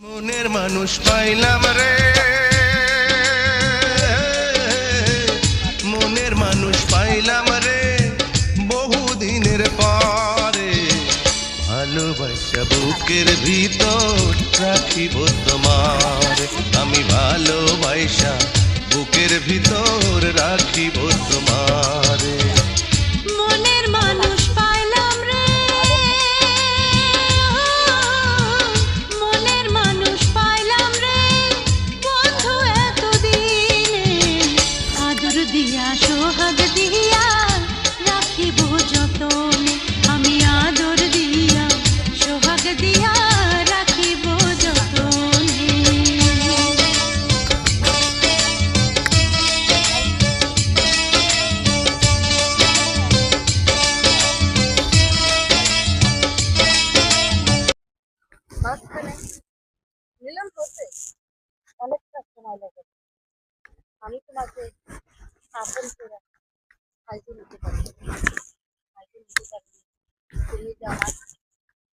মনের মানুষ পাইলাম রে, মনের মানুষ পাইলাম রে বহুদিনের পরে। ভালোবাসা বুকের ভিতর রাখিব তোমার, আমি ভালোবাসা বুকের ভিতর রাখিব তোমার। মনের মানুষ পাইলাম রে, মনের মানুষ পাইলাম রে বন্ধু এতদিনে, আদর দিয়া সোহাগ দিয়া রাখিব যতনে, আমি আদর দিয়া সোহাগ দিয়া রাখিব যতনে। মাঝখানে মিলন করতে অনেকটা সময় লাগে। আমি তোমাকে আপন করে সাইজে নিতে পারি, সাইজে নিতে পারি, তুমি যে আমার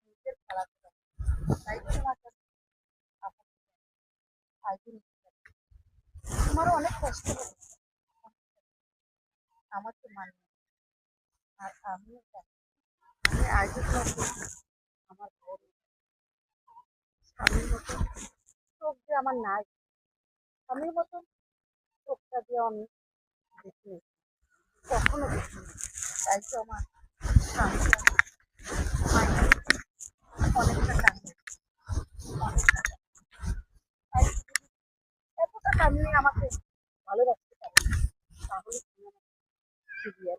নিজের খারাপ করে, তাই তো তোমাকে আপন সাইজে নিতে পারি। তোমারও অনেক কষ্ট হবে, আমার তো মানে না। আর আমিও চাই আমি আগে তোমাকে আমার বড় স্বামীর মতো চোখ যে আমার নাই, স্বামীর মতো চোখটা দিয়ে আমি দেখিনি, কখনো দেখিনি। তাই তো আমার স্বামীটা মায়ের অনেকটা কান্না, অনেকটা কান্না। তাই যদি এতটা কান্না আমাকে ভালোবাসতে পারে, তাহলে তুমি আমাকে ফিরিয়ে